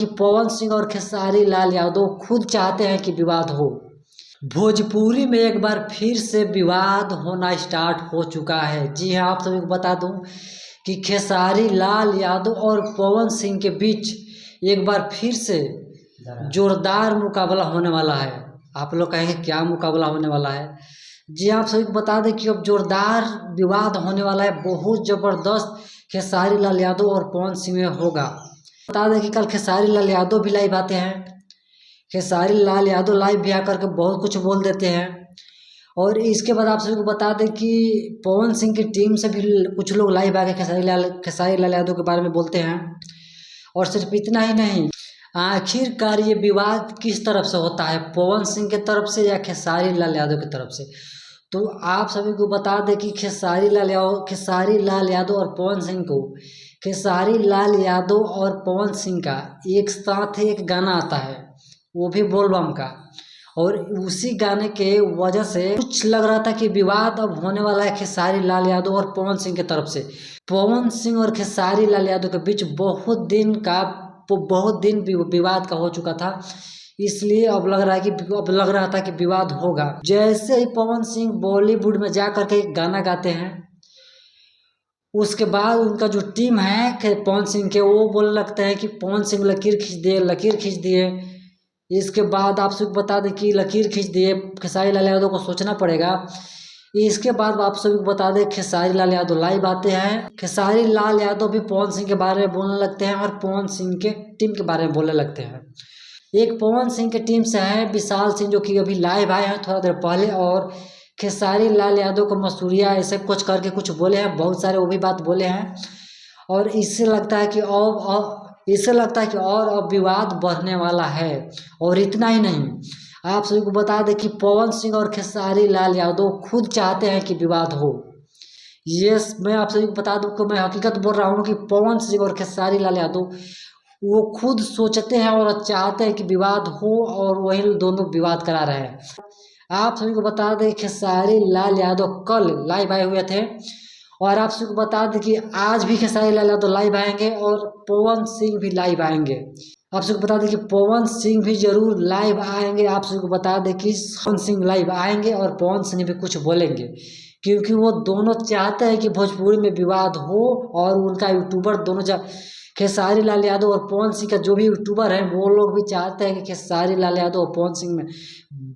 कि पवन सिंह और खेसारी लाल यादव खुद चाहते हैं कि विवाद हो। भोजपुरी में एक बार फिर से विवाद होना स्टार्ट हो चुका है। जी हाँ, आप सभी को बता दूं कि खेसारी लाल यादव और पवन सिंह के बीच एक बार फिर से जोरदार मुकाबला होने वाला है। आप लोग कहेंगे क्या मुकाबला होने वाला है? जी आप सभी को बता दें कि अब जोरदार विवाद होने वाला है, बहुत जबरदस्त खेसारी लाल यादव और पवन सिंह में होगा। बता दें कि कल खेसारी लाल यादव भी लाइव आते हैं। खेसारी लाल यादव लाइव भी आकर के बहुत कुछ बोल देते हैं। और इसके बाद आप सभी को बता दें कि पवन सिंह की टीम से भी कुछ लोग लाइव आके खेसारी लाल यादव के बारे में बोलते हैं। और सिर्फ इतना ही नहीं, आखिरकार ये विवाद किस तरफ से होता है, पवन सिंह के तरफ से या खेसारी लाल यादव की तरफ से? तो आप सभी को बता दें कि खेसारी लाल यादव और पवन सिंह को, खेसारी लाल यादव और पवन सिंह का एक साथ एक गाना आता है, वो भी बोलबम का। और उसी गाने के वजह से कुछ लग रहा था कि विवाद अब होने वाला है खेसारी लाल यादव और पवन सिंह की तरफ से। पवन सिंह और खेसारी लाल यादव के बीच बहुत दिन विवाद का हो चुका था, इसलिए अब लग रहा था कि विवाद होगा। जैसे ही पवन सिंह बॉलीवुड में जा करके एक गाना गाते हैं, उसके बाद उनका जो टीम है पवन सिंह के, वो बोलने लगते हैं कि पवन सिंह लकीर खींच दिए। इसके बाद आप सबको बता दें कि लकीर खींच दिए, खेसारी लाल यादव को सोचना पड़ेगा। इसके बाद आप सभी को बता दें खेसारी लाल यादव लाइव आते हैं। खेसारी लाल यादव भी पवन सिंह के बारे में बोलने लगते हैं और पवन सिंह के टीम के बारे में बोलने लगते हैं। एक पवन सिंह की टीम से है विशाल सिंह, जो कि अभी लाइव आए हैं थोड़ा देर पहले, और खेसारी लाल यादव को मसूरिया ऐसे कुछ करके कुछ बोले हैं, बहुत सारे वो भी बात बोले हैं। और इससे लगता है कि और अब विवाद बढ़ने वाला है। और इतना ही नहीं, आप सभी को बता दें कि पवन सिंह और खेसारी लाल यादव खुद चाहते हैं कि विवाद हो। यस, मैं आप सभी को बता दूं कि मैं हकीकत बोल रहा हूँ कि पवन सिंह और खेसारी लाल यादव वो खुद सोचते हैं और चाहते हैं कि विवाद हो, और वही दोनों विवाद करा रहे हैं। आप सभी को बता दें खेसारी लाल यादव कल लाइव आए हुए थे, और आप सभी को बता दें कि आज भी खेसारी लाल यादव लाइव आएंगे और पवन सिंह भी लाइव आएंगे। आप सबको बता दें कि पवन सिंह भी जरूर लाइव आएंगे। आप सबको बता दें कि पवन सिंह लाइव आएंगे और पवन सिंह भी कुछ बोलेंगे, क्योंकि वो दोनों चाहते हैं कि भोजपुरी में विवाद हो। और उनका यूट्यूबर दोनों खेसारी लाल यादव और पवन सिंह का जो भी यूट्यूबर है, वो लोग भी चाहते हैं कि खेसारी लाल यादव और पवन सिंह में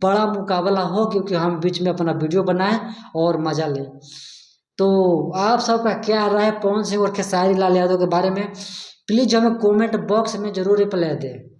बड़ा मुकाबला हो, क्योंकि हम बीच में अपना वीडियो बनाएं और मजा लें। तो आप सबका क्या राय है पवन सिंह और खेसारी लाल यादव के बारे में? प्लीज हमें कमेंट बॉक्स में जरूर रिप्लाई दें।